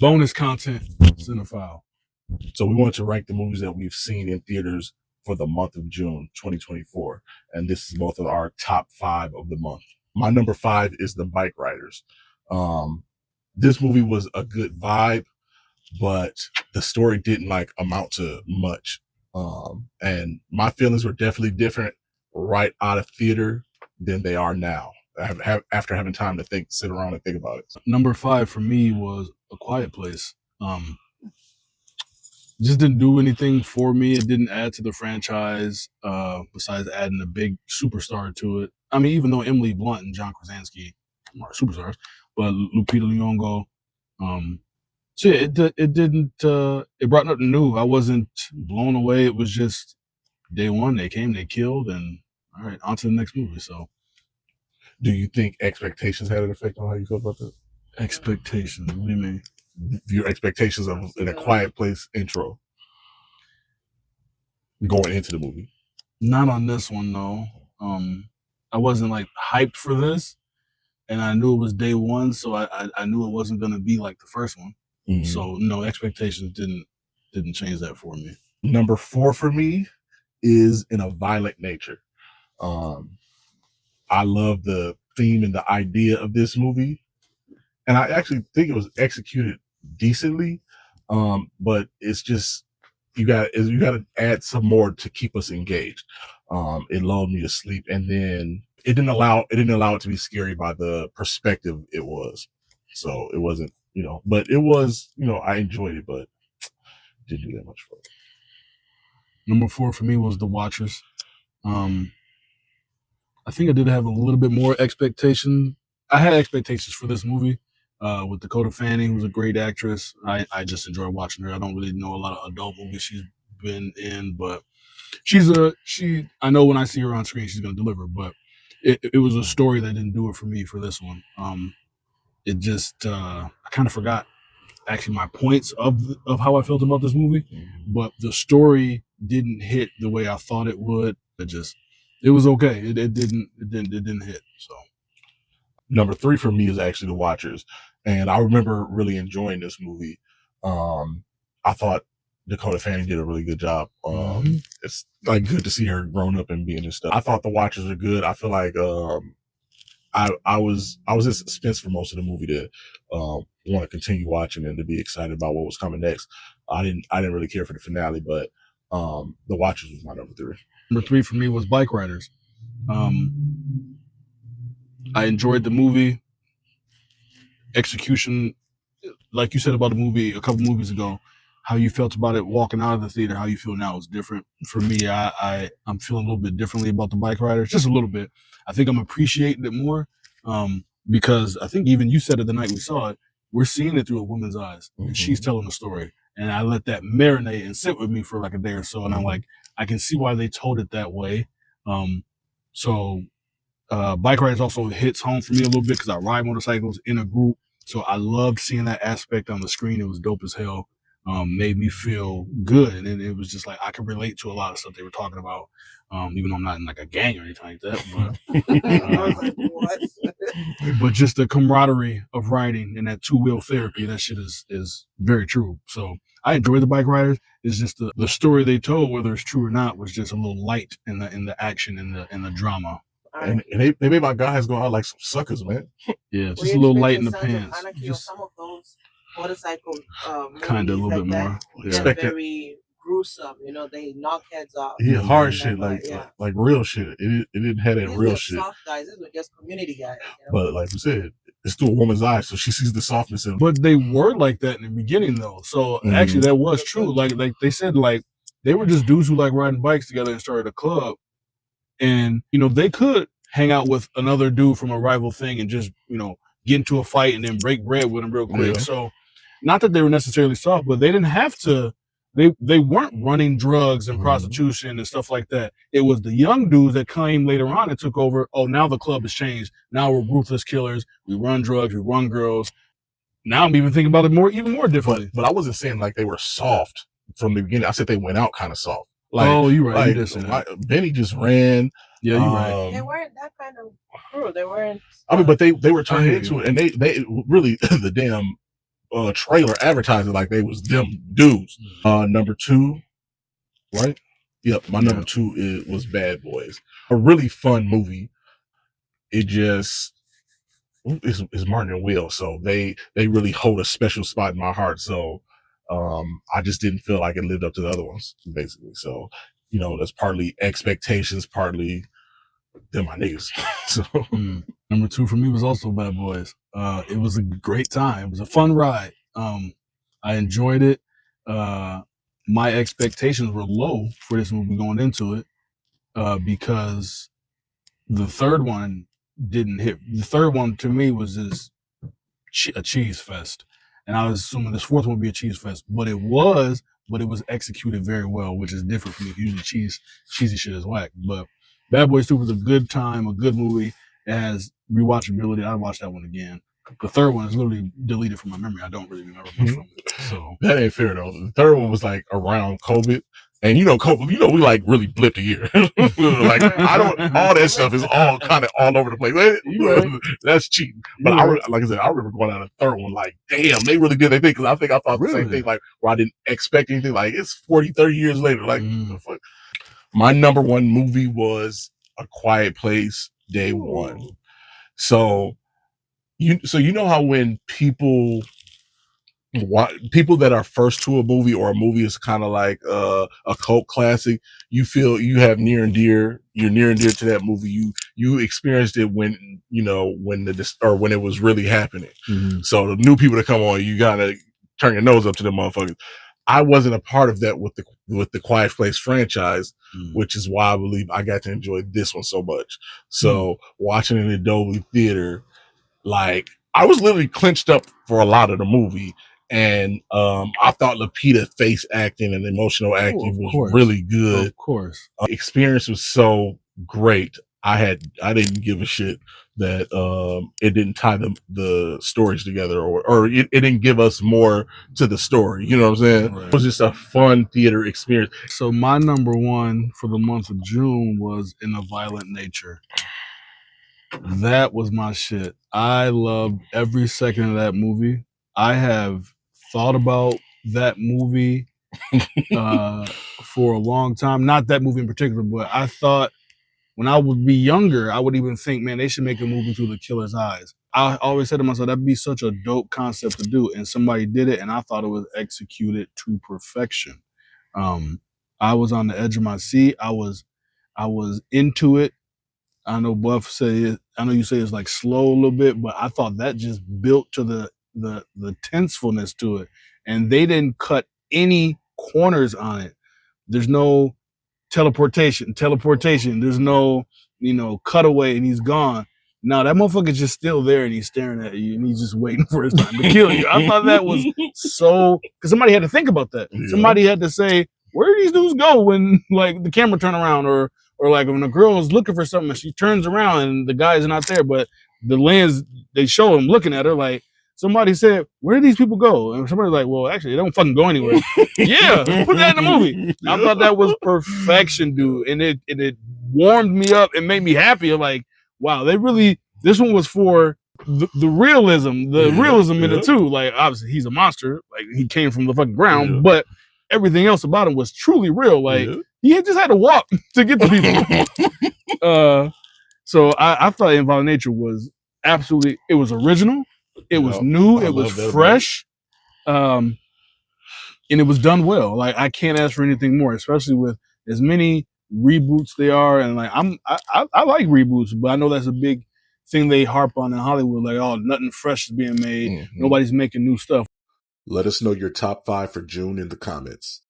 Bonus content, cinephile. So we wanted to rank the movies that we've seen in theaters for the month of June 2024. And this is both of our top 5 of the month. My number 5 is The Bike Riders. This movie was a good vibe, but the story didn't amount to much. And my feelings were definitely different right out of theater than they are now. After having time to sit around and think about it. Number 5 for me was A Quiet Place. Just didn't do anything for me. It didn't add to the franchise, besides adding a big superstar to it. I mean, even though Emily Blunt and John Krasinski are superstars, but Lupita Nyong'o. So yeah, it didn't. It brought nothing new. I wasn't blown away. It was just day one. They came, they killed, and all right, on to the next movie. So, do you think expectations had an effect on how you feel about that? Expectations? What do you mean? Your expectations of in A Quiet Place intro going into the movie? Not on this one, though. I wasn't hyped for this, and I knew it was day one, so I knew it wasn't going to be like the first one. Mm-hmm. So no, expectations didn't change that for me. Number 4 for me is In a Violent Nature. I love the theme and the idea of this movie, and I actually think it was executed decently. But it's just you got to add some more to keep us engaged. It lulled me to sleep, and then it didn't allow it to be scary by the perspective it was. So it wasn't, but it was, I enjoyed it, but didn't do that much for it. Number 4 for me was The Watchers. I think I did have a little bit more expectation. I had expectations for this movie. With Dakota Fanning, who's a great actress. I just enjoy watching her. I don't really know a lot of adult movies she's been in, but I know when I see her on screen, she's going to deliver, but it was a story that didn't do it for me for this one. It just, I kind of forgot actually my points of how I felt about this movie, but the story didn't hit the way I thought it would. It was okay. It didn't hit. So number 3 for me is actually The Watchers. And I remember really enjoying this movie. I thought Dakota Fanning did a really good job. It's good to see her grown up and being and stuff. I thought The Watchers were good. I feel like I was in suspense for most of the movie to want to continue watching and to be excited about what was coming next. I didn't really care for the finale, but The Watchers was my number 3. Number 3 for me was Bike Riders. I enjoyed the movie. Execution, like you said about the movie a couple movies ago, how you felt about it walking out of the theater, how you feel now is different. For me, I'm feeling a little bit differently about The Bike Riders, just a little bit. I think I'm appreciating it more because I think even you said it the night we saw it, we're seeing it through a woman's eyes, and she's telling the story. And I let that marinate and sit with me for like a day or so, and I'm like, I can see why they told it that way. Bike Riders also hits home for me a little bit because I ride motorcycles in a group. So I loved seeing that aspect on the screen. It was dope as hell. Made me feel good. And it was just like I could relate to a lot of stuff they were talking about. Even though I'm not in like a gang or anything like that. But just the camaraderie of riding and that 2-wheel therapy, that shit is very true. So I enjoy The Bike Riders. It's just the story they told, whether it's true or not, was just a little light in the action and the drama. And they made my guys go out like some suckers, man. Yeah, just a little light in the pants. Just some of those motorcycle kind of a little bit more. Yeah. Very gruesome, they knock heads off. Yeah, hard shit, like real shit. It didn't have that real shit. Soft guys, these were just community guys. But like we said, it's through a woman's eyes, so she sees the softness in them. But they were like that in the beginning, though. So actually, that was true. Like they said, they were just dudes who like riding bikes together and started a club. And, they could hang out with another dude from a rival thing and just, get into a fight and then break bread with him real quick. Yeah. So not that they were necessarily soft, but they didn't have to. They weren't running drugs and prostitution and stuff like that. It was the young dudes that came later on and took over. Oh, now the club has changed. Now we're ruthless killers. We run drugs. We run girls. Now I'm even thinking about it even more differently. But I wasn't saying like they were soft from the beginning. I said they went out kind of soft. You're right. Benny just ran. Yeah, you're right. They weren't that kind of crew. They weren't. But they were turning into it, and they really the damn trailer advertising like they was them dudes. Number 2, right? Yep, my number 2 was Bad Boys. A really fun movie. It just is Martin and Will, so they really hold a special spot in my heart. So I just didn't feel like it lived up to the other ones, basically. So, that's partly expectations, partly they're my niggas. So Number 2 for me was also Bad Boys. It was a great time. It was a fun ride. I enjoyed it. My expectations were low for this movie going into it because the third one didn't hit. The third one to me was just a cheese fest, and I was assuming this fourth one would be a cheese fest, but it was executed very well, which is different from me. Usually cheesy shit is whack, but Bad Boys 2 was a good time, a good movie. It has rewatchability. I'd watch that one again. The third one is literally deleted from my memory. I don't really remember much from it. So that ain't fair though. The third one was like around COVID. And COVID, we like really blipped a year. Like all that stuff is all kind of all over the place. That's cheating. But like I said, I remember going out the third one like, damn, they really did their thing. Cause I think I thought the same thing, like where I didn't expect anything. Like it's 40, 30 years later. Like the fuck. My number 1 movie was A Quiet Place, Day One. So you know how when people that are first to a movie, or a movie is kind of like a cult classic, you feel you have you're near and dear to that movie. You experienced it when when it was really happening. Mm-hmm. So the new people that come on, you gotta turn your nose up to them motherfuckers. I wasn't a part of that with the Quiet Place franchise, which is why I believe I got to enjoy this one so much. So watching it in the Dolby Theater, like I was literally clenched up for a lot of the movie. And I thought Lupita face acting and emotional acting was really good. Of course. Experience was so great. I didn't give a shit that it didn't tie the stories together, or it didn't give us more to the story. You know what I'm saying? Right. It was just a fun theater experience. So my number 1 for the month of June was In a Violent Nature. That was my shit. I loved every second of that movie. I have thought about that movie for a long time. Not that movie in particular, but I thought when I would be younger, I would even think, man, they should make a movie through the killer's eyes. I always said to myself, that'd be such a dope concept to do. And somebody did it, and I thought it was executed to perfection. I was on the edge of my seat. I was into it. I know Buff I know you say it's like slow a little bit, but I thought that just built to the tensefulness to it. And they didn't cut any corners on it. There's no teleportation. There's no, cutaway and he's gone. No, that motherfucker's just still there and he's staring at you and he's just waiting for his time to kill you. I thought that was so, because somebody had to think about that. Yeah. Somebody had to say, where do these dudes go when like the camera turn around, or like when a girl is looking for something and she turns around and the guy's not there, but the lens, they show him looking at her, like somebody said, where do these people go? And somebody's like, well, actually, they don't fucking go anywhere. Yeah, put that in the movie. I thought that was perfection, dude. And it warmed me up and made me happy. Like, wow, this one was for the realism, in it too. Like, obviously, he's a monster. Like, he came from the fucking ground, but everything else about him was truly real. Like, he just had to walk to get to people. So I thought Inviolate Nature was absolutely, it was original. It was new. It was fresh. And it was done well. Like, I can't ask for anything more, especially with as many reboots they are. And like, I like reboots, but I know that's a big thing they harp on in Hollywood. Like, oh, nothing fresh is being made. Mm-hmm. Nobody's making new stuff. Let us know your top 5 for June in the comments.